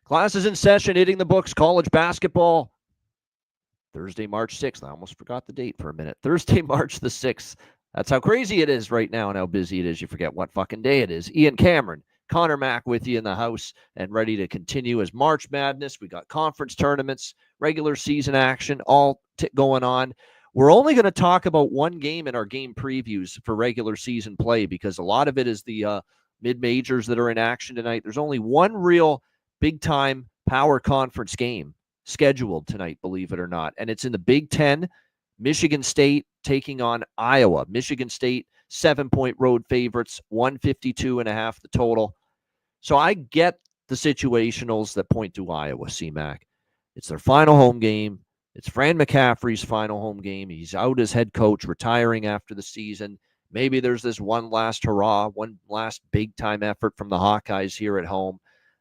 Classes in session, hitting the books, college basketball. Thursday, March 6th. I almost forgot the date for a minute. Thursday, March the 6th. That's how crazy it is right now and how busy it is. You forget what fucking day it is. Ian Cameron, Connor Mack with you in the house and ready to continue as March Madness. We got conference tournaments, regular season action, all going on. We're only going to talk about one game in our game previews for regular season play because a lot of it is the mid-majors that are in action tonight. There's only one real big-time power conference game scheduled tonight, believe it or not, and it's in the Big Ten. Michigan State taking on Iowa. Michigan State, 7-point road favorites, 152.5 the total. So I get the situationals that point to Iowa, C-Mac. It's their final home game. It's Fran McCaffrey's final home game. He's out as head coach, retiring after the season. Maybe there's this one last hurrah, one last big-time effort from the Hawkeyes here at home.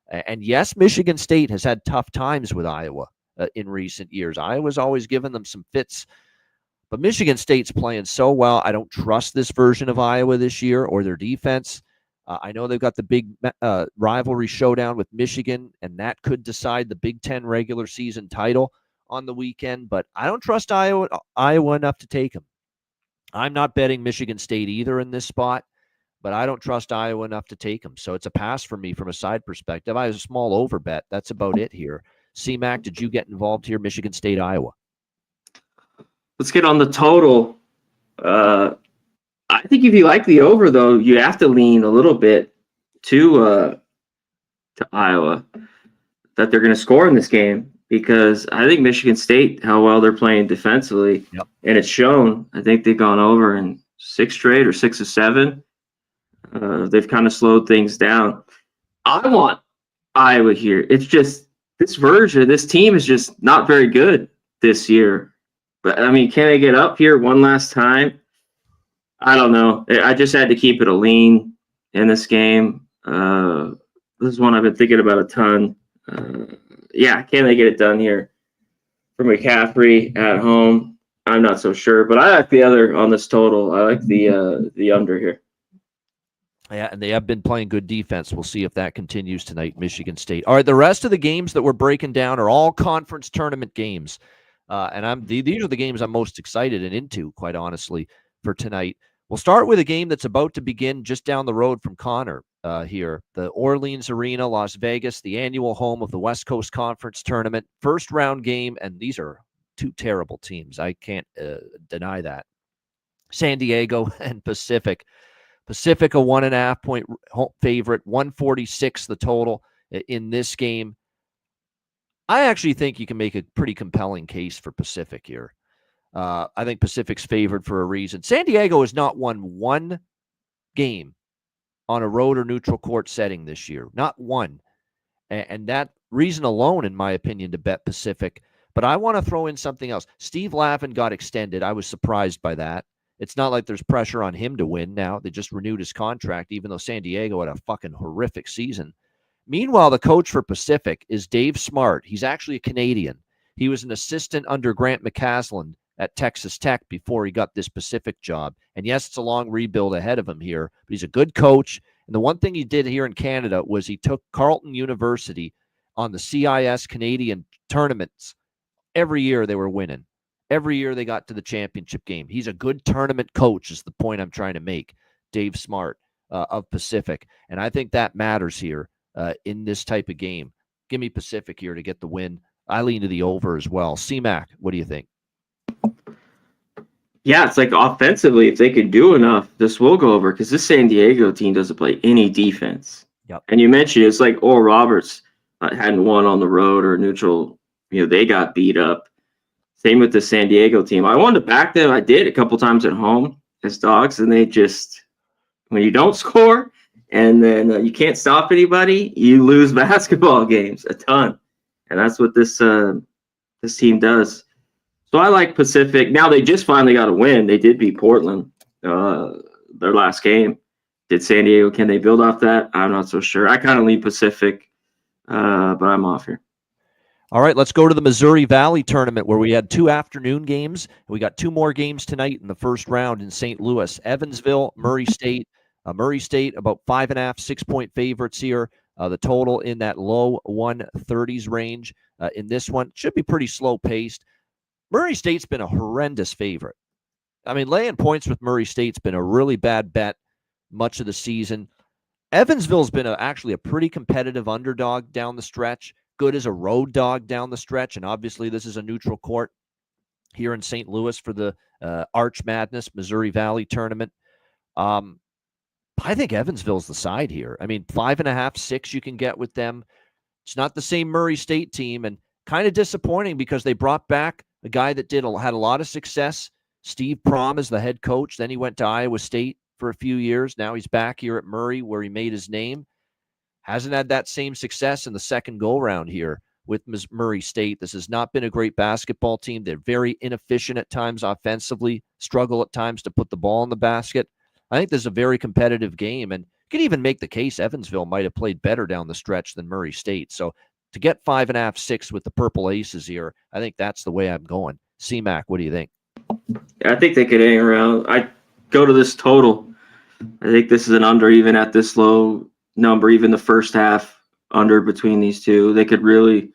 And yes, Michigan State has had tough times with Iowa in recent years. Iowa's always given them some fits. But Michigan State's playing so well. I don't trust this version of Iowa this year or their defense. I know they've got the big rivalry showdown with Michigan, and that could decide the Big Ten regular season title on the weekend. But I don't trust Iowa enough to take them. I'm not betting Michigan State either in this spot, but I don't trust Iowa enough to take them. So it's a pass for me from a side perspective. I have a small over bet. That's about it here. C-Mac, did you get involved here? Michigan State, Iowa. Let's get on the total. I think if you like the over, though, you have to lean a little bit to Iowa that they're going to score in this game because I think Michigan State, how well they're playing defensively, and it's shown. I think they've gone over in 6 straight or 6 of 7. They've kind of slowed things down. I want Iowa here. It's just this team is just not very good this year. But, I mean, can they get up here one last time? I don't know. I just had to keep it a lean in this game. This is one I've been thinking about a ton. Can they get it done here for McCaffrey at home? I'm not so sure. But I like the other on this total. I like the under here. Yeah, and they have been playing good defense. We'll see if that continues tonight, Michigan State. All right, the rest of the games that we're breaking down are all conference tournament games. And these are the games I'm most excited and into, quite honestly, for tonight. We'll start with a game that's about to begin just down the road from Connor here. The Orleans Arena, Las Vegas, the annual home of the West Coast Conference Tournament. First round game, and these are two terrible teams. I can't deny that. San Diego and Pacific. Pacific, a 1.5-point favorite, 146 the total in this game. I actually think you can make a pretty compelling case for Pacific here. I think Pacific's favored for a reason. San Diego has not won one game on a road or neutral court setting this year. Not one. And that reason alone, in my opinion, to bet Pacific. But I want to throw in something else. Steve Lavin got extended. I was surprised by that. It's not like there's pressure on him to win now. They just renewed his contract, even though San Diego had a fucking horrific season. Meanwhile, the coach for Pacific is Dave Smart. He's actually a Canadian. He was an assistant under Grant McCasland at Texas Tech before he got this Pacific job. And yes, it's a long rebuild ahead of him here, but he's a good coach. And the one thing he did here in Canada was he took Carleton University on the CIS Canadian tournaments. Every year they were winning. Every year they got to the championship game. He's a good tournament coach is the point I'm trying to make, Dave Smart of Pacific. And I think that matters here in this type of game. Give me Pacific here to get the win. I lean to the over as well. C-Mac, what do you think? Yeah, it's like offensively, if they could do enough, this will go over because this San Diego team doesn't play any defense. Yep. And you mentioned it's like Oral Roberts hadn't won on the road or neutral. They got beat up. Same with the San Diego team. I wanted to back them. I did a couple times at home as dogs, and they just, when you don't score and then you can't stop anybody, you lose basketball games a ton. And that's what this team does. So I like Pacific. Now they just finally got a win. They did beat Portland their last game. Did San Diego, can they build off that? I'm not so sure. I kind of lean Pacific, but I'm off here. All right, let's go to the Missouri Valley tournament where we had 2 afternoon games. We got 2 more games tonight in the first round in St. Louis. Evansville, Murray State. Murray State, about 5.5, 6-point favorites here. The total in that low 130s range in this one should be pretty slow paced. Murray State's been a horrendous favorite. I mean, laying points with Murray State's been a really bad bet much of the season. Evansville's been actually a pretty competitive underdog down the stretch, good as a road dog down the stretch, and obviously this is a neutral court here in St. Louis for the Arch Madness Missouri Valley tournament. I think Evansville's the side here. I mean, 5.5, 6 you can get with them. It's not the same Murray State team, and kind of disappointing because they brought back a guy that had a lot of success, Steve Prom, as the head coach. Then he went to Iowa State for a few years. Now he's back here at Murray where he made his name. Hasn't had that same success in the second go-round here with Murray State. This has not been a great basketball team. They're very inefficient at times offensively, struggle at times to put the ball in the basket. I think this is a very competitive game, and you can even make the case Evansville might have played better down the stretch than Murray State. So to get 5.5, 6 with the Purple Aces here, I think that's the way I'm going. C-Mac, what do you think? I think they could hang around. I go to this total. I think this is an under even at this low number, even the first half under between these two. They could really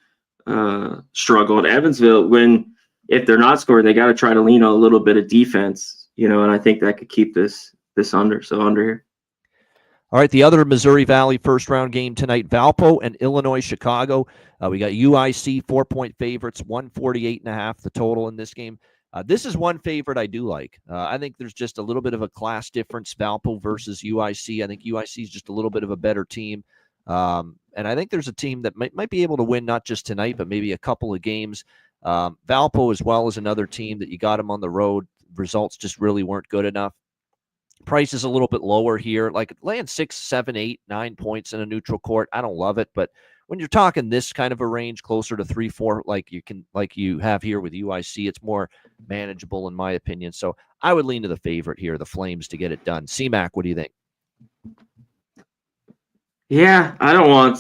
struggle. And Evansville, if they're not scoring, they got to try to lean on a little bit of defense, and I think that could keep this under. So under here. All right, the other Missouri Valley first-round game tonight, Valpo and Illinois Chicago. We got UIC 4-point favorites, 148.5 the total in this game. This is one favorite I do like. I think there's just a little bit of a class difference, Valpo versus UIC. I think UIC is just a little bit of a better team. And I think there's a team that might be able to win not just tonight, but maybe a couple of games. Valpo as well as another team that you got them on the road. Results just really weren't good enough. Price is a little bit lower here, like laying 6, 7, 8, 9 points in a neutral court. I don't love it, but when you're talking this kind of a range, closer to 3, 4, like you have here with UIC, it's more manageable in my opinion. So I would lean to the favorite here, the Flames, to get it done. C-Mac, what do you think? Yeah, I don't want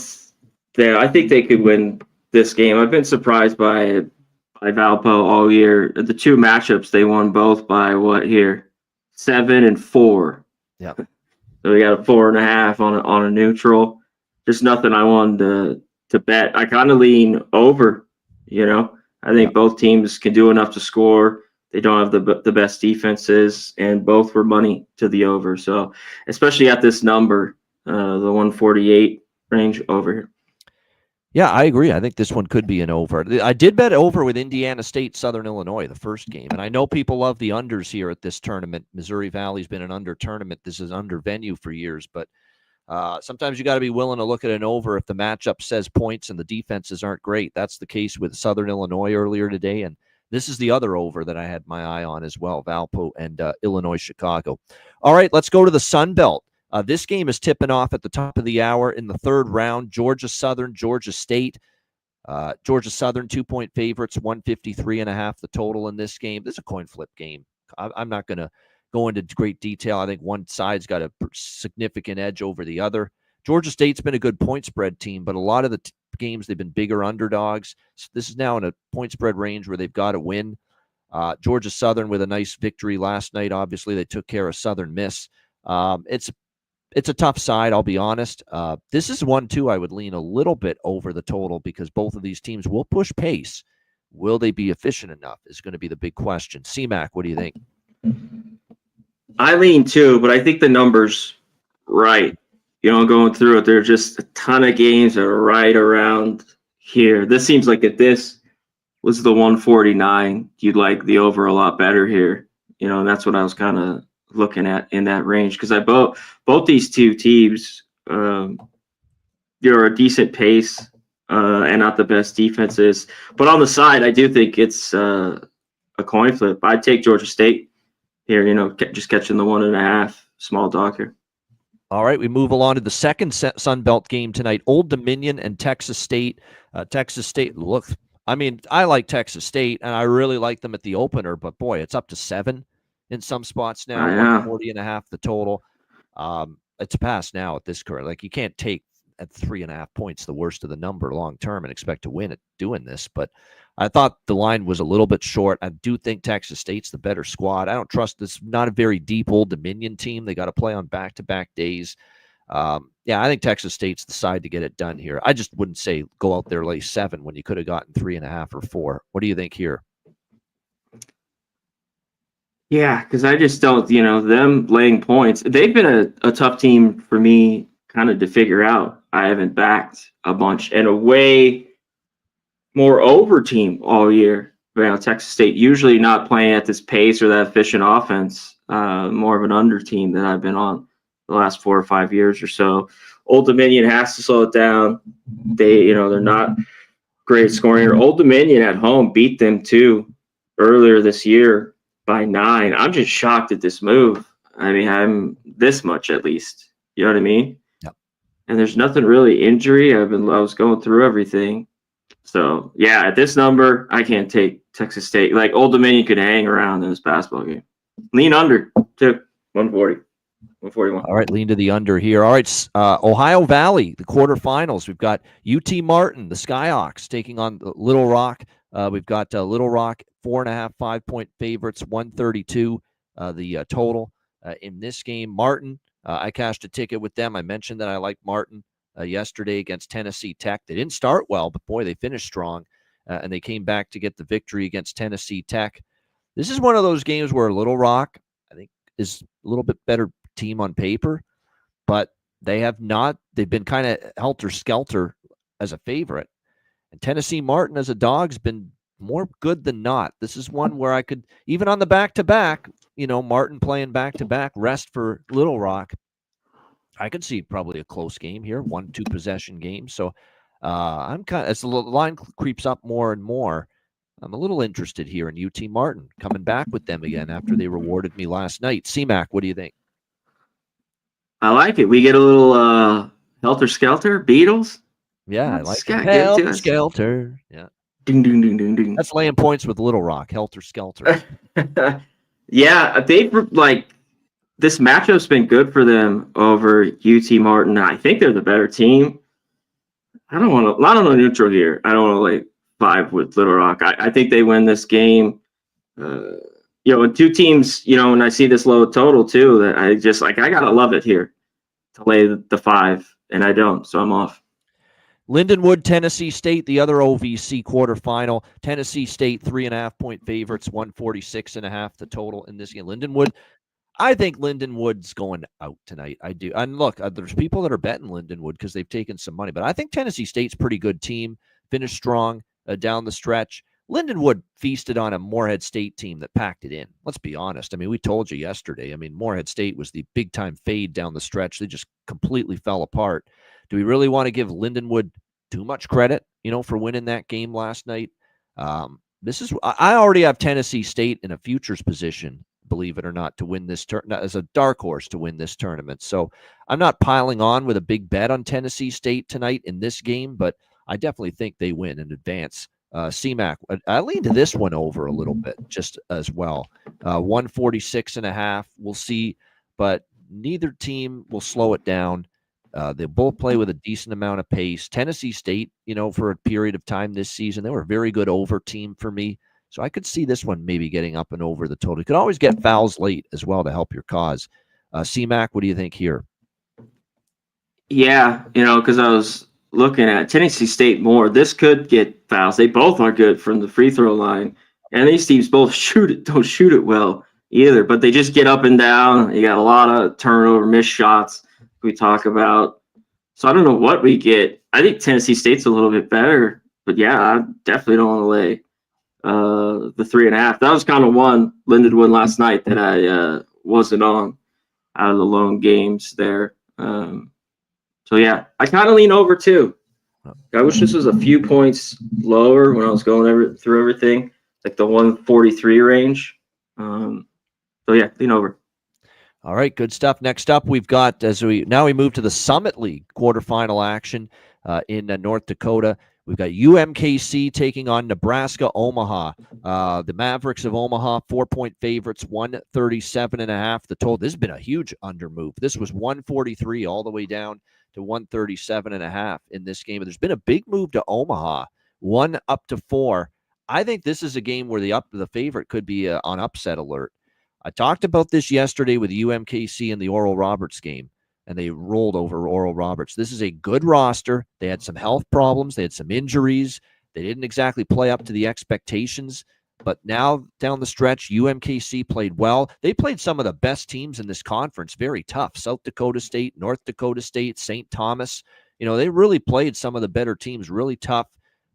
there. I think they could win this game. I've been surprised by Valpo all year. The two matchups, they won both by what here? 7 and 4. Yeah. So we got a 4.5 on a neutral. Just nothing I wanted to bet. I kind of lean over. I think both teams can do enough to score. They don't have the best defenses, and both were money to the over. So especially at this number, the 148 range over here. Yeah, I agree. I think this one could be an over. I did bet over with Indiana State, Southern Illinois, the first game. And I know people love the unders here at this tournament. Missouri Valley's been an under tournament. This is under venue for years. But sometimes you got to be willing to look at an over if the matchup says points and the defenses aren't great. That's the case with Southern Illinois earlier today. And this is the other over that I had my eye on as well, Valpo and Illinois Chicago. All right, let's go to the Sun Belt. This game is tipping off at the top of the hour in the third round. Georgia Southern, Georgia State. Georgia Southern, 2-point favorites, 153.5 the total in this game. This is a coin flip game. I'm not going to go into great detail. I think one side's got a significant edge over the other. Georgia State's been a good point spread team, but a lot of the games they've been bigger underdogs. So this is now in a point spread range where they've got to win. Georgia Southern with a nice victory last night. Obviously, they took care of Southern Miss. It's a tough side, I'll be honest. This is one, too, I would lean a little bit over the total because both of these teams will push pace. Will they be efficient enough is going to be the big question. C-Mac, what do you think? I lean, too, but I think the number's right. Going through it, there's just a ton of games that are right around here. This seems like if this was the 149, you'd like the over a lot better here. And that's what I was kind of looking at in that range because both these two teams they're a decent pace and not the best defenses, but on the side I do think it's a coin flip. I'd take Georgia State here, just catching the 1.5 small dog here. All right, we move along to the second Sun Belt game tonight, Old Dominion and Texas State. Texas State, look, I mean, I like Texas State and I really like them at the opener, but boy, it's up to 7 in some spots now, 140.5 the total. It's past now at this current. Like you can't take at 3.5 points the worst of the number long term and expect to win at doing this. But I thought the line was a little bit short. I do think Texas State's the better squad. I don't trust this. Not a very deep Old Dominion team. They got to play on back-to-back days. Yeah, I think Texas State's the side to get it done here. I just wouldn't say go out there lay 7 when you could have gotten 3.5 or 4. What do you think here? Yeah, because I just don't, them laying points. They've been a tough team for me kind of to figure out. I haven't backed a bunch and a way more over team all year. Texas State usually not playing at this pace or that efficient offense. More of an under team that I've been on the last 4 or 5 years or so. Old Dominion has to slow it down. They're not great scoring. Old Dominion at home beat them too earlier this year by 9. I'm just shocked at this move. I mean, I'm this much at least. You know what I mean? Yep. And there's nothing really injury. I was going through everything. So yeah, at this number, I can't take Texas State. Like Old Dominion could hang around in this basketball game. Lean under too, 140, 141. All right, lean to the under here. All right, Ohio Valley, the quarterfinals. We've got UT Martin, the Skyhawks, taking on Little Rock. We've got Little Rock 4.5, 5-point favorites, 132 the total in this game. Martin, I cashed a ticket with them. I mentioned that I like Martin yesterday against Tennessee Tech. They didn't start well, but boy, they finished strong, and they came back to get the victory against Tennessee Tech. This is one of those games where Little Rock, I think, is a little bit better team on paper, but they've been kind of helter-skelter as a favorite. And Tennessee Martin as a dog's been more good than not. This is one where I could, even on the back-to-back, Martin playing back-to-back, rest for Little Rock, I could see probably a close game here, 1-2 possession game. So I'm kind of, as the line creeps up more and more, I'm a little interested here in UT Martin coming back with them again after they rewarded me last night. C-Mac, what do you think? I like it. We get a little Helter Skelter, Beatles. Yeah, I like it. Helter Skelter. Yeah. Ding, ding, ding, ding, ding. That's laying points with Little Rock, Helter Skelter. Yeah, they've this matchup's been good for them over UT Martin. I think they're the better team. I don't want to, not on a neutral here. I don't want to lay 5 with Little Rock. I think they win this game. And two teams, when I see this low total too, that I just I gotta love it here to lay the 5, and I don't, so I'm off. Lindenwood, Tennessee State, the other OVC quarterfinal. Tennessee State 3.5-point favorites, 146.5 the total in this game. Lindenwood, I think Lindenwood's going out tonight. I do. And look, there's people that are betting Lindenwood because they've taken some money, but I think Tennessee State's a pretty good team. Finished strong down the stretch. Lindenwood feasted on a Morehead State team that packed it in. Let's be honest. I mean, we told you yesterday. I mean, Morehead State was the big-time fade down the stretch. They just completely fell apart. Do we really want to give Lindenwood too much credit, for winning that game last night? I already have Tennessee State in a futures position, believe it or not, to win this as a dark horse to win this tournament. So I'm not piling on with a big bet on Tennessee State tonight in this game, but I definitely think they win and advance. CMAC, I lean to this one over a little bit just as well. 146.5. We'll see, but neither team will slow it down. They both play with a decent amount of pace. Tennessee State, for a period of time this season, they were a very good over team for me. So I could see this one maybe getting up and over the total. You could always get fouls late as well to help your cause. CMAC, what do you think here? Yeah, because I was looking at Tennessee State more. This could get fouls. They both are good from the free throw line. And these teams both don't shoot it well either, but they just get up and down. You got a lot of turnover, missed shots we talk about. So I don't know what we get. I think Tennessee State's a little bit better, but yeah, I definitely don't want to lay the 3.5. That was kind of one Lindenwood last night that I wasn't on out of the lone games there. So yeah, I kind of lean over too. I wish this was a few points lower when I was going through everything, like the 143 range. So yeah, lean over. All right, good stuff. Next up, we've got we move to the Summit League quarterfinal action in North Dakota. We've got UMKC taking on Nebraska Omaha. The Mavericks of Omaha, 4-point favorites, 137.5 the total. This has been a huge under move. This was 143 all the way down to 137.5 in this game. There's been a big move to Omaha, 1 up to 4. I think this is a game where the favorite could be on upset alert. I talked about this yesterday with UMKC in the Oral Roberts game. and they rolled over Oral Roberts. This is a good roster. They had some health problems. They had some injuries. They didn't exactly play up to the expectations. But now down the stretch, UMKC played well. They played some of the best teams in this conference, very tough. South Dakota State, North Dakota State, St. Thomas. They really played some of the better teams, really tough,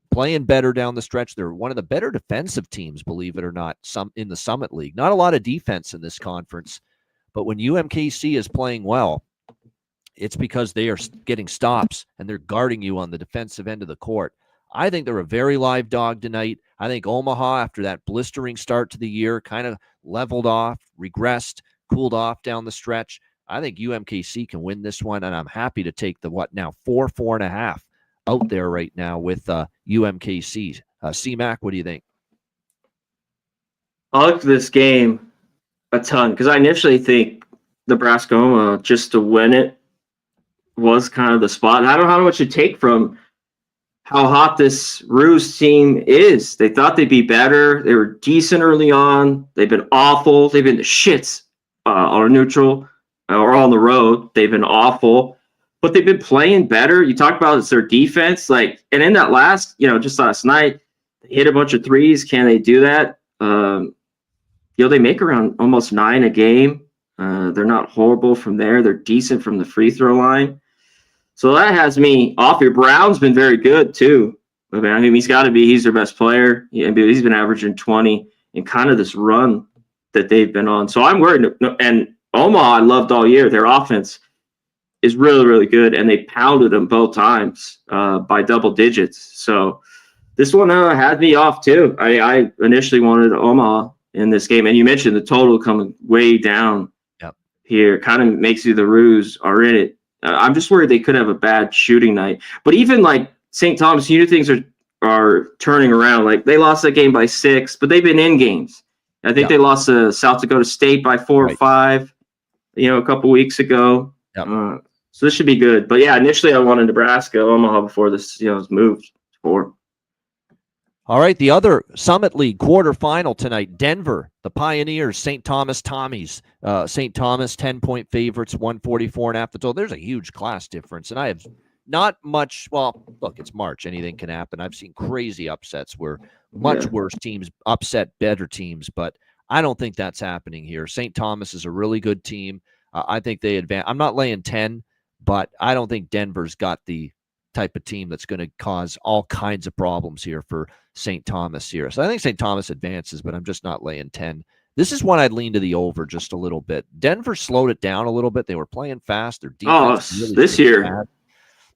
playing better down the stretch. They're one of the better defensive teams, believe it or not, some in the Summit League. Not a lot of defense in this conference, but when UMKC is playing well, it's because they are getting stops and they're guarding you on the defensive end of the court. I think they're a very live dog tonight. I think Omaha, after that blistering start to the year, kind of leveled off, regressed, cooled off down the stretch. I think UMKC can win this one, and I'm happy to take the 4.5 out there right now with UMKC. C-Mac, what do you think? I looked at this game a ton because I initially think Nebraska-Omaha, just to win it, was kind of the spot. And I don't know how much you take from how hot this Ruse team is. They thought they'd be better. They were decent early on. They've been awful. They've been the shits on neutral or on the road. They've been awful, but they've been playing better. You talk about it's their defense, and in that last, just last night, they hit a bunch of threes. Can they do that? They make around almost 9 a game. They're not horrible from there. They're decent from the free throw line. So that has me off here. Brown's been very good too. I mean, he's their best player. He's been averaging 20 in kind of this run that they've been on. So I'm worried. And Omaha, I loved all year. Their offense is really, really good. And they pounded them both times by double digits. So this one had me off too. I initially wanted Omaha in this game. And you mentioned the total coming way down here. Kind of makes you the Ruse are in it. I'm just worried they could have a bad shooting night. But even St. Thomas, things are turning around. They lost that game by 6, but they've been in games. I think they lost to South Dakota State by 4 or 5, a couple weeks ago. Yep. So this should be good. But yeah, initially I wanted Nebraska, Omaha before this, was moved forward. All right, the other Summit League quarterfinal tonight, Denver, the Pioneers, St. Thomas Tommies. St. Thomas, 10-point favorites, 144.5 the total. There's a huge class difference, and I have not much. Well, look, it's March. Anything can happen. I've seen crazy upsets where much worse teams upset better teams, but I don't think that's happening here. St. Thomas is a really good team. I think they advance. I'm not laying 10, but I don't think Denver's got the type of team that's going to cause all kinds of problems here for St. Thomas here. So I think St. Thomas advances, but I'm just not laying 10. This is one I'd lean to the over just a little bit. Denver slowed it down a little bit. They were playing fast. Their defense really this year. Bad,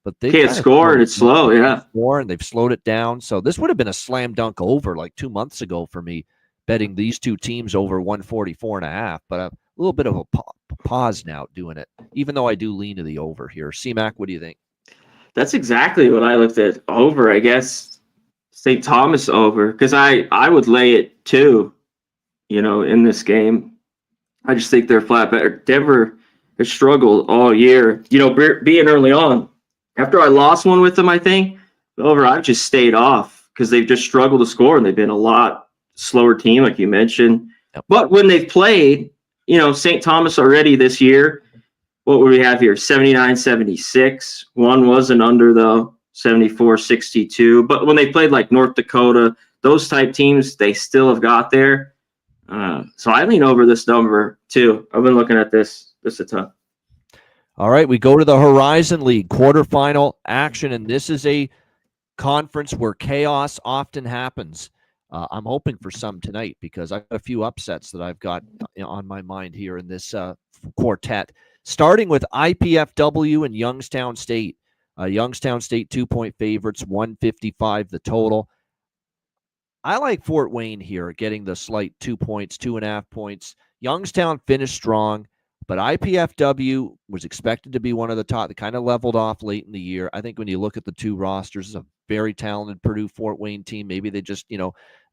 but they can't score and it's slow, and they've slowed it down. So this would have been a slam dunk over 2 months ago for me, betting these two teams over 144.5, but a little bit of a pause now doing it, even though I do lean to the over here. C-Mac, what do you think? That's exactly what I looked at over, I guess. St. Thomas over, because I would lay it too, in this game. I just think they're flat better. Denver has struggled all year, being early on. After I lost one with them, I think, over, I've just stayed off because they've just struggled to score, and they've been a lot slower team, like you mentioned. Yep. But when they've played, St. Thomas already this year, what would we have here? 79-76. One was an under, though, 74-62. But when they played North Dakota, those type teams, they still have got there. So I lean over this number, too. I've been looking at this a ton. All right, we go to the Horizon League quarterfinal action, and this is a conference where chaos often happens. I'm hoping for some tonight because I've got a few upsets that I've got on my mind here in this quartet. Starting with IPFW and Youngstown State. Youngstown State 2-point favorites, 155 the total. I like Fort Wayne here, getting the slight 2 points, 2.5 points. Youngstown finished strong, but IPFW was expected to be one of the top. They kind of leveled off late in the year. I think when you look at the two rosters, it's a very talented Purdue-Fort Wayne team. Maybe they just,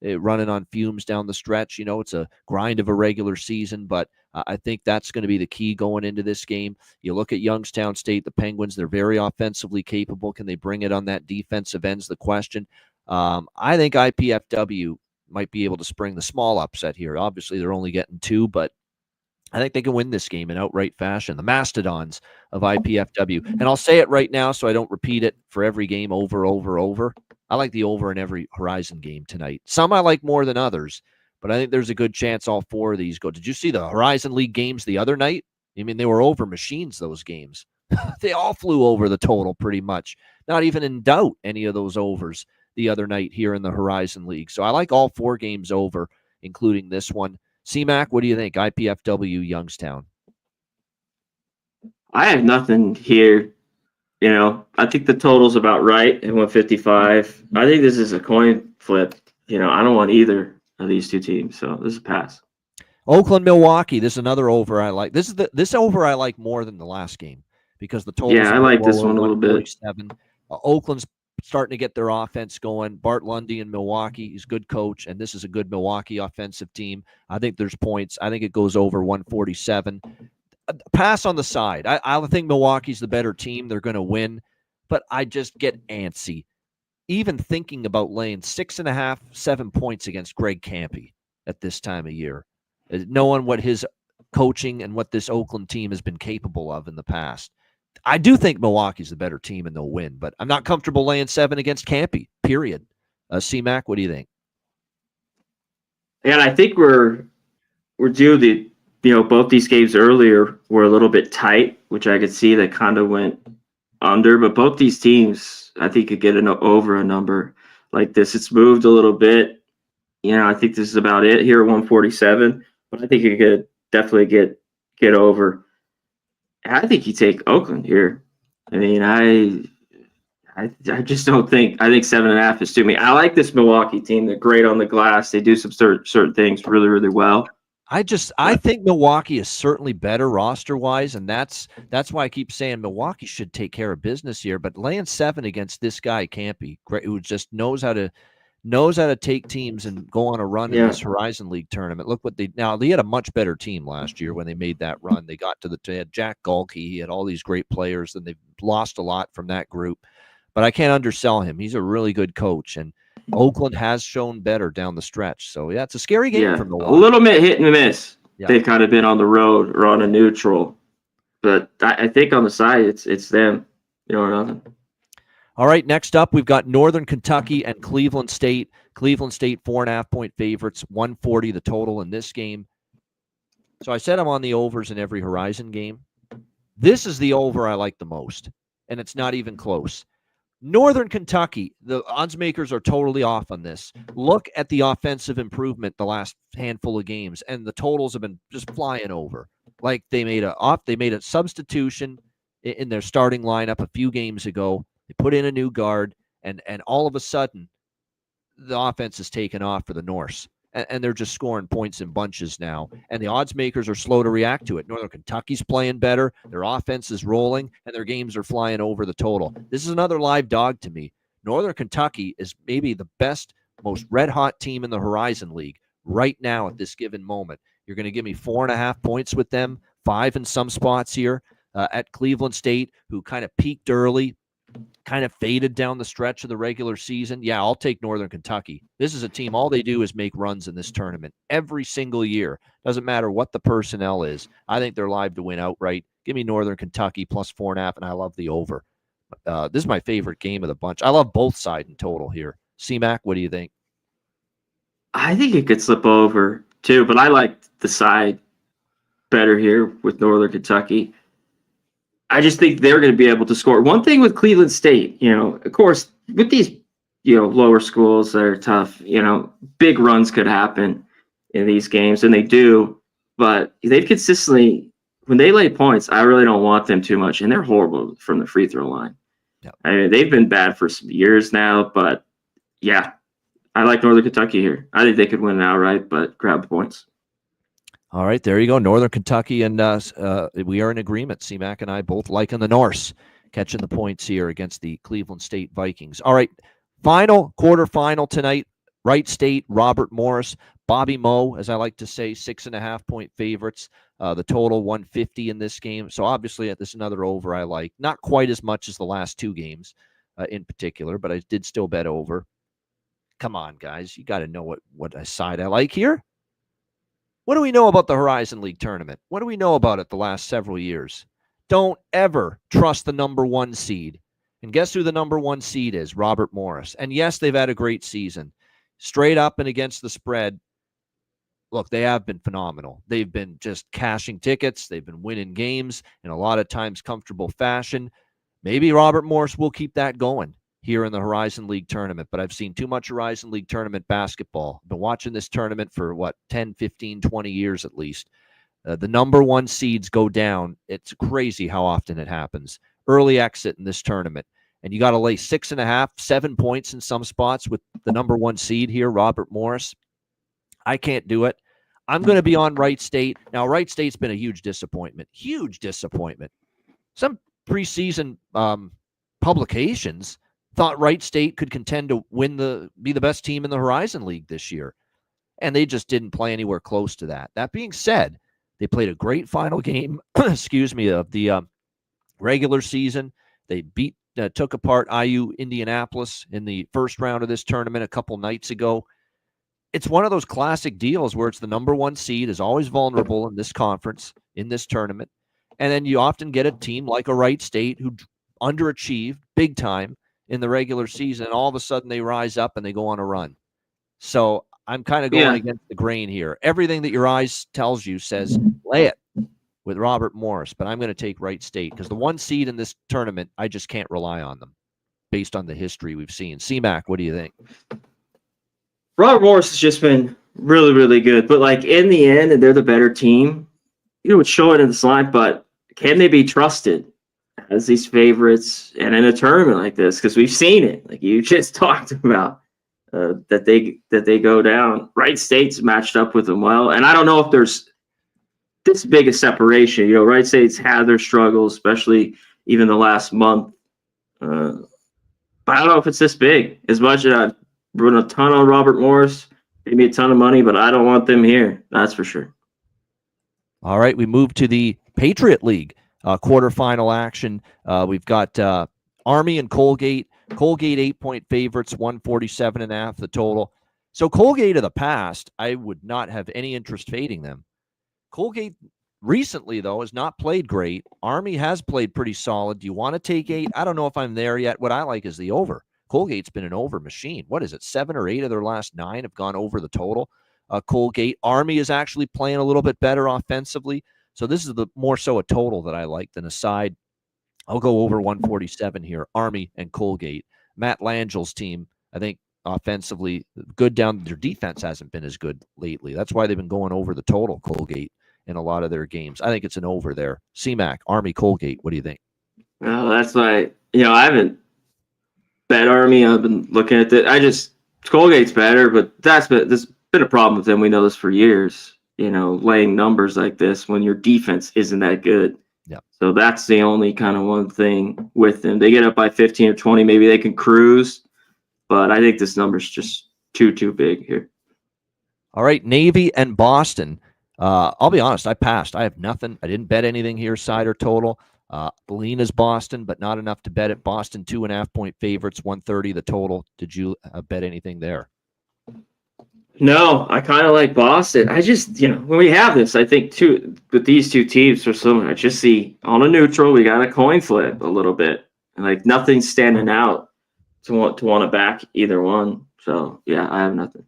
running on fumes down the stretch. It's a grind of a regular season, but I think that's going to be the key going into this game. You look at Youngstown State, the Penguins, they're very offensively capable. Can they bring it on that defensive end's the question. I think IPFW might be able to spring the small upset here. Obviously, they're only getting 2, but I think they can win this game in outright fashion. The Mastodons of IPFW. And I'll say it right now so I don't repeat it for every game over. I like the over in every Horizon game tonight. Some I like more than others, but I think there's a good chance all four of these go. Did you see the Horizon League games the other night? I mean, they were over machines, those games. They all flew over the total pretty much. Not even in doubt, any of those overs the other night here in the Horizon League. So I like all four games over, including this one. CMAC, what do you think? IPFW Youngstown. I have nothing here. I think the total's about right at 155. I think this is a coin flip. I don't want either of these two teams, so this is a pass. Oakland, Milwaukee. This is another over I like. This over I like more than the last game because the total. Yeah, I like this one a little bit. Oakland's starting to get their offense going. Bart Lundy in Milwaukee, he's a good coach, and this is a good Milwaukee offensive team. I think there's points. I think it goes over 147. Pass on the side. I think Milwaukee's the better team. They're going to win, but I just get antsy even thinking about laying 6.5, 7 points against Greg Campy at this time of year, knowing what his coaching and what this Oakland team has been capable of in the past. I do think Milwaukee's the better team and they'll win, but I'm not comfortable laying 7 against Campy, period. CMAC, what do you think? And I think we're due both these games earlier were a little bit tight, which I could see that kind of went under, but both these teams, I think, could get over a number like this. It's moved a little bit. I think this is about it here at 147, but I think it could definitely get over. I think you take Oakland here. I mean, I just don't think. I think 7.5 is too many. I like this Milwaukee team. They're great on the glass. They do some certain things really, really well. I think Milwaukee is certainly better roster wise, and that's why I keep saying Milwaukee should take care of business here. But laying 7 against this guy Campy, who just knows how to take teams and go on a run in this Horizon League tournament. Look what they had a much better team last year when they made that run. They got they had Jack Galkey, he had all these great players, and they've lost a lot from that group. But I can't undersell him. He's a really good coach, and Oakland has shown better down the stretch. So, yeah, it's a scary game for Milwaukee. A little bit hit and miss. Yeah. They've kind of been on the road or on a neutral. But I think on the side, it's them, or nothing. All right, next up, we've got Northern Kentucky and Cleveland State. Cleveland State, 4.5-point favorites, 140 the total in this game. So I said I'm on the overs in every Horizon game. This is the over I like the most, and it's not even close. Northern Kentucky, the odds makers are totally off on this. Look at the offensive improvement the last handful of games, and the totals have been just flying over. Like they made a substitution in their starting lineup a few games ago. They put in a new guard, and all of a sudden, the offense is taken off for the Norse. And they're just scoring points in bunches now. And the odds makers are slow to react to it. Northern Kentucky's playing better. Their offense is rolling, and their games are flying over the total. This is another live dog to me. Northern Kentucky is maybe the best, most red-hot team in the Horizon League right now at this given moment. You're going to give me 4.5 points with them, 5 in some spots here at Cleveland State, who kind of peaked early, kind of faded down the stretch of the regular season. Yeah, I'll take Northern Kentucky. This is a team, all they do is make runs in this tournament every single year. Doesn't matter what the personnel is. I think they're live to win outright. Give me Northern Kentucky plus 4.5, and I love the over. This is my favorite game of the bunch. I love both sides in total here. CMAC, what do you think? I think it could slip over too, but I like the side better here with Northern Kentucky. I just think they're going to be able to score. One thing with Cleveland State, of course, with these, lower schools that are tough, big runs could happen in these games, and they do. But they've consistently, when they lay points, I really don't want them too much, and they're horrible from the free throw line. Yep. I mean, they've been bad for some years now, but yeah, I like Northern Kentucky here. I think they could win it outright, but grab the points. All right, there you go. Northern Kentucky, and we are in agreement. CMAC and I both liking the Norse, catching the points here against the Cleveland State Vikings. All right, quarterfinal tonight. Wright State, Robert Morris, Bobby Moe, as I like to say, 6.5-point favorites. The total 150 in this game. So obviously, this is another over I like. Not quite as much as the last two games in particular, but I did still bet over. Come on, guys. You got to know what side I like here. What do we know about the Horizon League tournament? What do we know about it the last several years? Don't ever trust the number 1 seed. And guess who the number 1 seed is? Robert Morris. And yes, they've had a great season. Straight up and against the spread, look, they have been phenomenal. They've been just cashing tickets. They've been winning games in a lot of times comfortable fashion. Maybe Robert Morris will keep that going here in the Horizon League tournament, but I've seen too much Horizon League tournament basketball. I've been watching this tournament for 10, 15, 20 years at least. The number 1 seeds go down. It's crazy how often it happens. Early exit in this tournament. And you got to lay 6.5, 7 points in some spots with the number 1 seed here, Robert Morris. I can't do it. I'm going to be on Wright State. Now, Wright State's been a huge disappointment. Huge disappointment. Some preseason publications thought Wright State could contend to be the best team in the Horizon League this year. And they just didn't play anywhere close to that. That being said, they played a great final game, excuse me, of the regular season. They took apart IU Indianapolis in the first round of this tournament a couple nights ago. It's one of those classic deals where it's the number 1 seed is always vulnerable in this conference, in this tournament. And then you often get a team like a Wright State who underachieved big time in the regular season, and all of a sudden they rise up and they go on a run. So I'm kind of going against the grain here. Everything that your eyes tells you says lay it with Robert Morris, but I'm going to take Wright State because the 1 seed in this tournament, I just can't rely on them based on the history we've seen. CMAC, what do you think? Robert Morris has just been really, really good. But, like, in the end, and they're the better team, it's showing in this line, but can they be trusted as these favorites and in a tournament like this? Because we've seen it, like you just talked about, that they go down. Wright State's matched up with them well, and I don't know if there's this big a separation. Wright State's had their struggles, especially even the last month. But I don't know if it's this big. As much as I've run a ton on Robert Morris, gave me a ton of money, but I don't want them here. That's for sure. All right, we move to the Patriot League quarterfinal action. We've got Army and Colgate. Colgate 8-point favorites, 147.5 the total. So Colgate of the past, I would not have any interest fading them. Colgate recently, though, has not played great. Army has played pretty solid. Do you want to take 8? I don't know if I'm there yet. What I like is the over. Colgate's been an over machine. What is it? 7 or 8 of their last 9 have gone over the total. Colgate. Army is actually playing a little bit better offensively. So this is more so a total that I like than a side. I'll go over 147 here. Army and Colgate. Matt Langel's team, I think, offensively good down. Their defense hasn't been as good lately. That's why they've been going over the total, Colgate, in a lot of their games. I think it's an over there. CMAC, Army, Colgate. What do you think? Well, that's why, I haven't bet Army. I've been looking at it. Colgate's better, but there's been a problem with them. We know this for years, laying numbers like this when your defense isn't that good. Yeah. So that's the only kind of one thing with them. They get up by 15 or 20, maybe they can cruise, but I think this number's just too big here. All right, Navy and Boston. I'll be honest, I passed. I have nothing. I didn't bet anything here, side or total. Lean is Boston, but not enough to bet it. Boston 2.5-point favorites, 130 the total. Did you bet anything there? No, I kind of like Boston. I just, when we have this, I think too, with these two teams for some, I just see on a neutral, we got a coin flip a little bit. And like nothing's standing out to want to back either one. So yeah, I have nothing.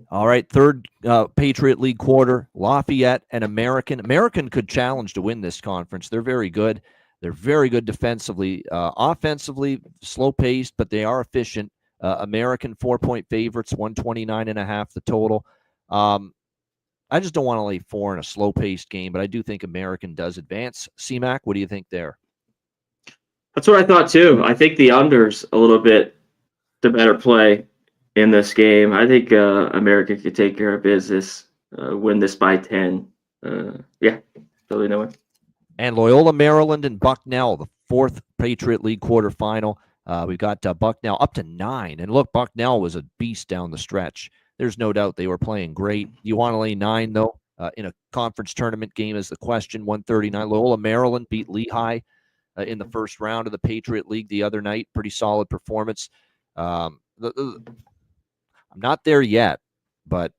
All right, third Patriot League quarter, Lafayette and American. American could challenge to win this conference. They're very good. They're very good defensively. Offensively, slow-paced, but they are efficient. American 4-point favorites, 129.5 the total. I just don't want to lay 4 in a slow-paced game, but I do think American does advance. CMAC, what do you think there? That's what I thought too. I think the under's a little bit the better play in this game. I think American could take care of business, win this by 10. Yeah, totally no way. And Loyola Maryland and Bucknell, the fourth Patriot League quarterfinal. We've got Bucknell up to 9. And look, Bucknell was a beast down the stretch. There's no doubt they were playing great. You want to lay 9, though, in a conference tournament game is the question, 139. Loyola Maryland beat Lehigh in the first round of the Patriot League the other night. Pretty solid performance. I'm not there yet, but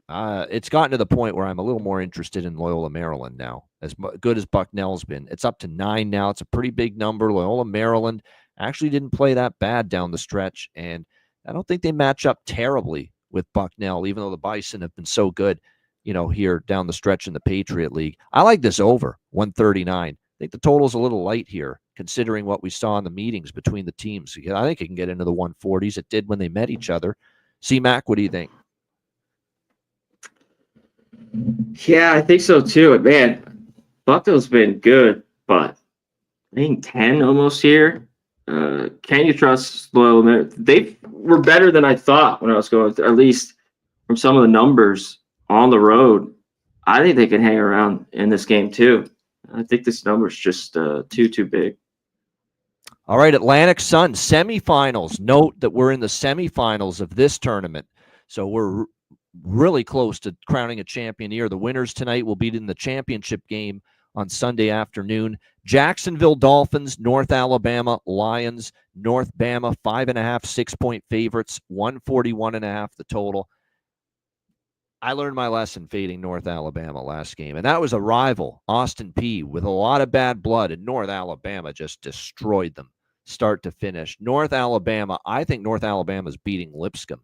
It's gotten to the point where I'm a little more interested in Loyola Maryland now. As good as Bucknell's been, it's up to 9 now. It's a pretty big number. Loyola Maryland actually didn't play that bad down the stretch, and I don't think they match up terribly with Bucknell, even though the Bison have been so good, here down the stretch in the Patriot League. I like this over 139. I think the total's a little light here, considering what we saw in the meetings between the teams. I think it can get into the 140s. It did when they met each other. C-Mac, what do you think? Yeah, I think so too. Man, Bucknell's been good, but I think 10 almost here. Can you trust Loyola? They were better than I thought when I was going, at least from some of the numbers on the road. I think they can hang around in this game too. I think this number is just too big. All right, Atlantic Sun semifinals. Note that we're in the semifinals of this tournament, so we're really close to crowning a champion here. The winners tonight will be in the championship game on Sunday afternoon. Jacksonville Dolphins, North Alabama Lions, North Bama 5.5 6-point favorites, 141.5 the total. I learned my lesson fading North Alabama last game, and that was a rival, Austin Peay, with a lot of bad blood, and North Alabama just destroyed them start to finish. North Alabama, I think North Alabama is beating Lipscomb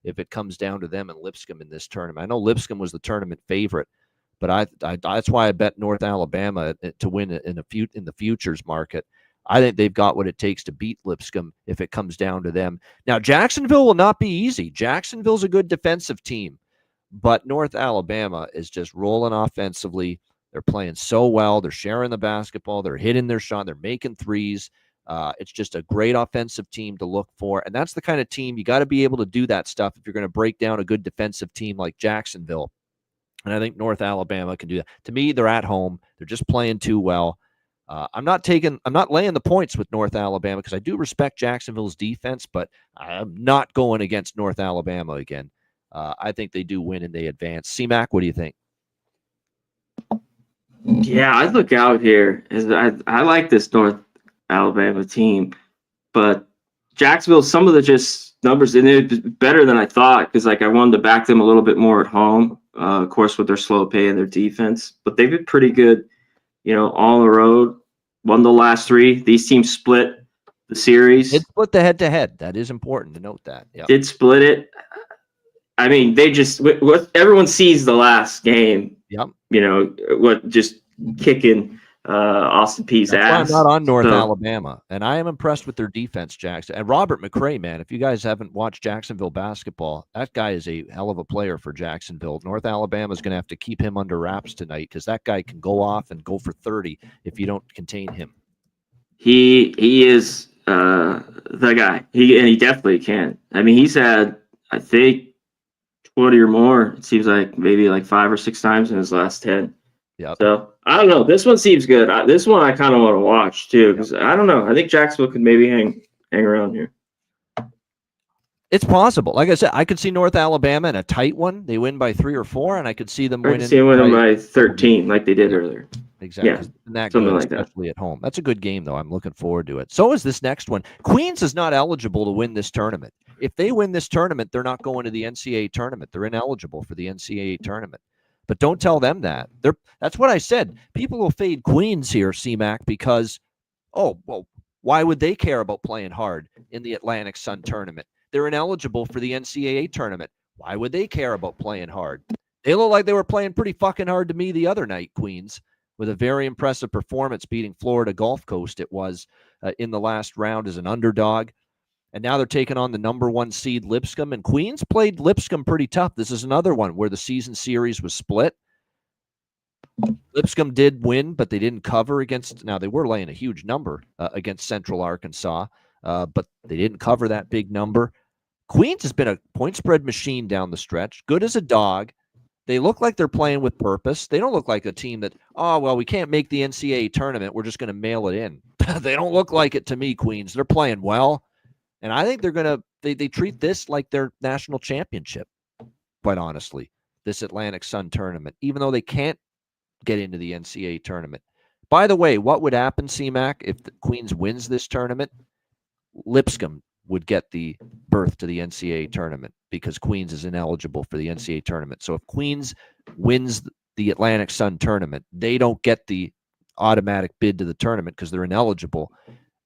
if it comes down to them and Lipscomb in this tournament. I know Lipscomb was the tournament favorite, but I that's why I bet North Alabama to win in the futures market. I think they've got what it takes to beat Lipscomb if it comes down to them. Now, Jacksonville will not be easy. Jacksonville's a good defensive team, but North Alabama is just rolling offensively. They're playing so well. They're sharing the basketball. They're hitting their shot. They're making threes. It's just a great offensive team to look for. And that's the kind of team you got to be able to do that stuff if you're going to break down a good defensive team like Jacksonville. And I think North Alabama can do that. To me, they're at home. They're just playing too well. I'm not laying the points with North Alabama because I do respect Jacksonville's defense, but I'm not going against North Alabama again. I think they do win and they advance. C-Mac, what do you think? Yeah, I look out here. I like this North Alabama team, but Jacksonville, some of the just numbers, and they're better than I thought because I wanted to back them a little bit more at home, of course, with their slow pay and their defense. But they've been pretty good, on the road. Won the last 3. These teams split the series. It split the head-to-head. That is important to note that. Yeah, did split it. I mean, they just everyone sees the last game. Yep. Just kicking Austin Peay's ass. I'm not on North Alabama, and I am impressed with their defense, Jackson. And Robert McRae, man, if you guys haven't watched Jacksonville basketball, that guy is a hell of a player for Jacksonville. North Alabama is going to have to keep him under wraps tonight because that guy can go off and go for 30 if you don't contain him. He is the guy. He definitely can. I mean, he's had, I think, 20 or more. It seems like maybe like 5 or 6 times in his last 10. Yeah. So I don't know. This one seems good. This one I kind of want to watch too because I don't know. I think Jacksonville could maybe hang around here. It's possible. Like I said, I could see North Alabama in a tight one. They win by 3 or 4, and I could see them winning. By 13, like they did earlier. Exactly. Yeah, that something good, like that. Especially at home. That's a good game, though. I'm looking forward to it. So is this next one. Queens is not eligible to win this tournament. If they win this tournament, they're not going to the NCAA tournament. They're ineligible for the NCAA tournament. But don't tell them that. That's what I said. People will fade Queens here, C-Mac, because, why would they care about playing hard in the Atlantic Sun tournament? They're ineligible for the NCAA tournament. Why would they care about playing hard? They look like they were playing pretty fucking hard to me the other night, Queens, with a very impressive performance beating Florida Gulf Coast. It was in the last round as an underdog. And now they're taking on the number 1 seed Lipscomb. And Queens played Lipscomb pretty tough. This is another one where the season series was split. Lipscomb did win, but they didn't cover against. Now, they were laying a huge number against Central Arkansas, but they didn't cover that big number. Queens has been a point spread machine down the stretch. Good as a dog. They look like they're playing with purpose. They don't look like a team that, we can't make the NCAA tournament. We're just going to mail it in. They don't look like it to me, Queens. They're playing well. And I think they're going to, they treat this like their national championship, quite honestly, this Atlantic Sun tournament, even though they can't get into the NCAA tournament. By the way, what would happen, C-Mac, if the Queens wins this tournament? Lipscomb would get the berth to the NCAA tournament because Queens is ineligible for the NCAA tournament. So if Queens wins the Atlantic Sun tournament, they don't get the automatic bid to the tournament because they're ineligible.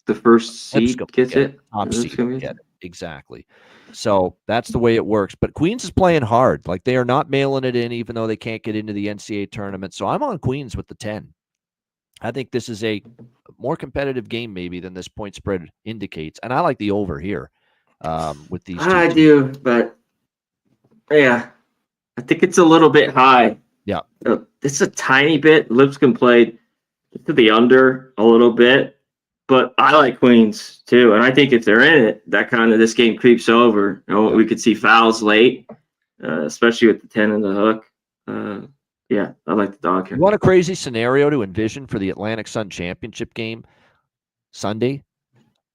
The first seed Lipscomb gets it. Top seed get it. Exactly. So that's the way it works. But Queens is playing hard. Like, they are not mailing it in, even though they can't get into the NCAA tournament. So I'm on Queens with the 10. I think this is a more competitive game maybe than this point spread indicates. And I like the over here with these two I teams. do, but yeah, I think it's a little bit high. Yeah. It's a tiny bit. Lipscomb played to the under a little bit, but I like Queens too. And I think if they're in it, this game creeps over. We could see fouls late, especially with the 10 in the hook. Yeah, I like the dog here. You want a crazy scenario to envision for the Atlantic Sun Championship game Sunday?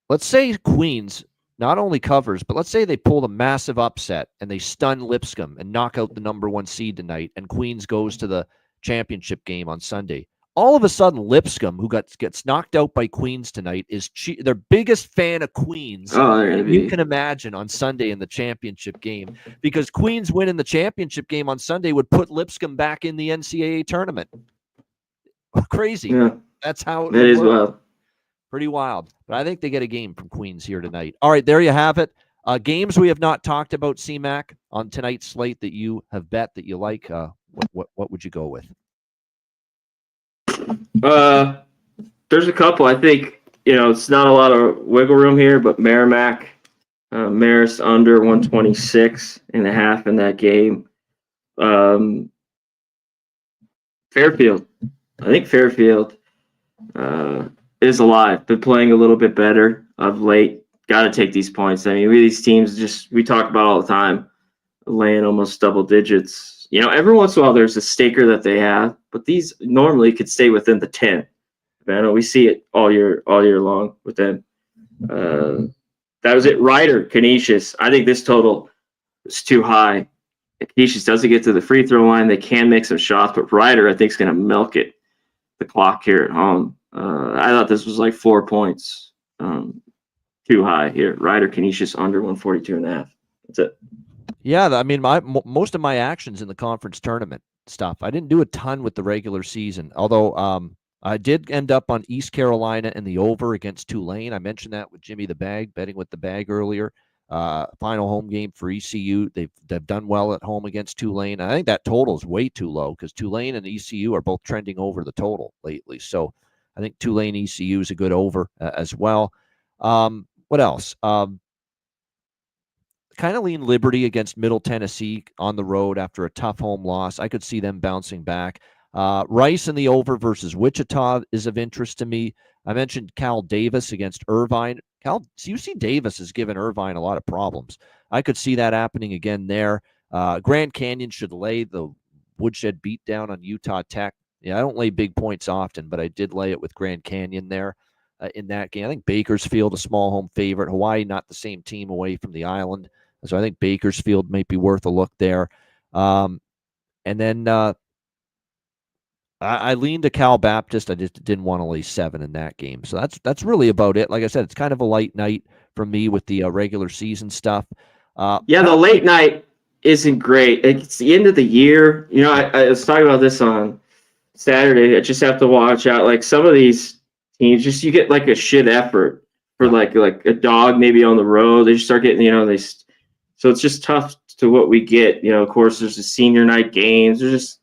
Let's say Queens not only covers, but let's say they pull a massive upset and they stun Lipscomb and knock out the number 1 seed tonight, and Queens goes to the championship game on Sunday. All of a sudden, Lipscomb, who gets knocked out by Queens tonight, is their biggest fan of Queens you can imagine on Sunday in the championship game, because Queens winning the championship game on Sunday would put Lipscomb back in the NCAA tournament. Crazy. Yeah, that's how it is work. wild. Pretty wild. But I think they get a game from Queens here tonight. All right, there you have it. Games we have not talked about, CMAC, on tonight's slate that you have bet that you like. What would you go with? There's a couple. I think, it's not a lot of wiggle room here, but Merrimack, Marist under 126.5 in that game. Fairfield. I think Fairfield is alive. Been playing a little bit better of late. Got to take these points. I mean, these teams we talk about all the time, laying almost double digits. Every once in a while there's a staker that they have, but these normally could stay within the 10. I know we see it all year long with them. That was it. Ryder, Canisius. I think this total is too high. If Canisius doesn't get to the free throw line, they can make some shots, but Ryder, I think, is going to milk it. The clock here at home. I thought this was like 4 points. Too high here. Ryder, Canisius under 142.5. That's it. Yeah, I mean, most of my actions in the conference tournament stuff, I didn't do a ton with the regular season, although I did end up on East Carolina and the over against Tulane. I mentioned that with Jimmy the Bag, betting with the Bag earlier. Final home game for ECU. They've done well at home against Tulane. I think that total is way too low because Tulane and ECU are both trending over the total lately. So I think Tulane ECU is a good over as well. What else? Kind of lean Liberty against Middle Tennessee on the road after a tough home loss. I could see them bouncing back. Rice in the over versus Wichita is of interest to me. I mentioned Cal Davis against Irvine. UC Davis has given Irvine a lot of problems. I could see that happening again there. Grand Canyon should lay the woodshed beat down on Utah Tech. Yeah, I don't lay big points often, but I did lay it with Grand Canyon there in that game. I think Bakersfield, a small home favorite. Hawaii, not the same team away from the island. So I think Bakersfield might be worth a look there. And then I leaned to Cal Baptist. I just didn't want to lay 7 in that game. So that's really about it. Like I said, it's kind of a light night for me with the regular season stuff. The late night isn't great. It's the end of the year. I was talking about this on Saturday. I just have to watch out. Like some of these teams, you get like a shit effort for like a dog maybe on the road. They just start getting, so it's just tough to what we get. Of course, there's the senior night games. There's just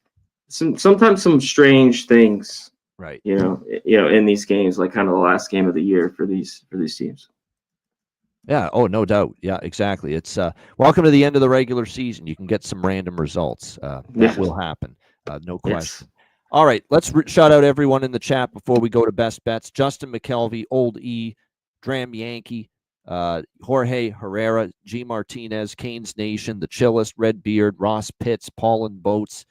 sometimes some strange things, right? In these games, like kind of the last game of the year for these teams. Yeah. Oh, no doubt. Yeah, exactly. It's welcome to the end of the regular season. You can get some random results. That will happen. No question. Yes. All right. Let's shout out everyone in the chat before we go to best bets. Justin McKelvey, Old E, Dram Yankee, Jorge Herrera, G. Martinez, Canes Nation, The Chillest, Red Beard, Ross Pitts, Paulin Boats,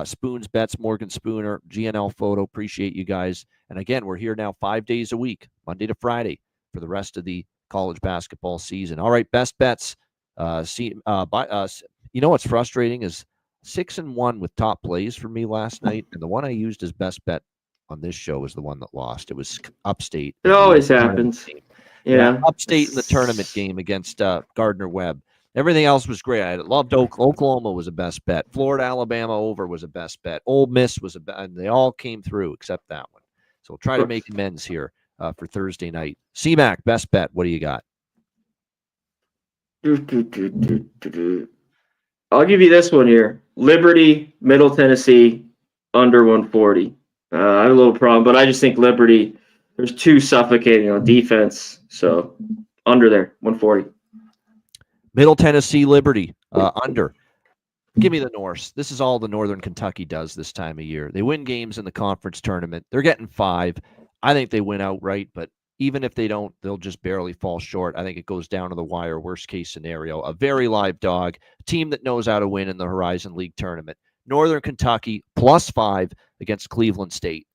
Spoons Bets, Morgan Spooner, GNL Photo. Appreciate you guys. And again, we're here now 5 days a week, Monday to Friday, for the rest of the college basketball season. All right, best bets. You know what's frustrating is 6-1 with top plays for me last night, and the one I used as best bet on this show was the one that lost. It was Upstate. It always happens. Yeah. Upstate in the tournament game against Gardner Webb. Everything else was great. I loved Oklahoma was a best bet. Florida, Alabama over was a best bet. Ole Miss was a bet. And they all came through except that one. So we'll try to make amends here for Thursday night. CMAC, best bet. What do you got? I'll give you this one here. Liberty, Middle Tennessee, under 140. I have a little problem, but I just think Liberty, there's too suffocating on defense. So under there, 140. Middle Tennessee, Liberty, under. Give me the Norse. This is all the Northern Kentucky does this time of year. They win games in the conference tournament. They're getting 5. I think they win outright, but even if they don't, they'll just barely fall short. I think it goes down to the wire, worst case scenario. A very live dog, a team that knows how to win in the Horizon League tournament. Northern Kentucky, +5 against Cleveland State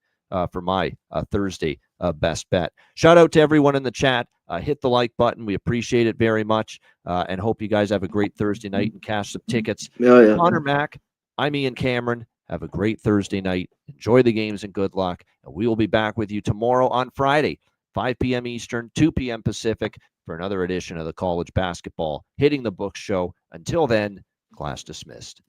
for my Thursday best bet. Shout out to everyone in the chat. Hit the like button. We appreciate it very much and hope you guys have a great Thursday night and cash some tickets. Connor Mack, I'm Ian Cameron. Have a great Thursday night. Enjoy the games and good luck. And we will be back with you tomorrow on Friday, 5 p.m. Eastern, 2 p.m. Pacific, for another edition of the College Basketball Hitting the Books show. Until then, class dismissed.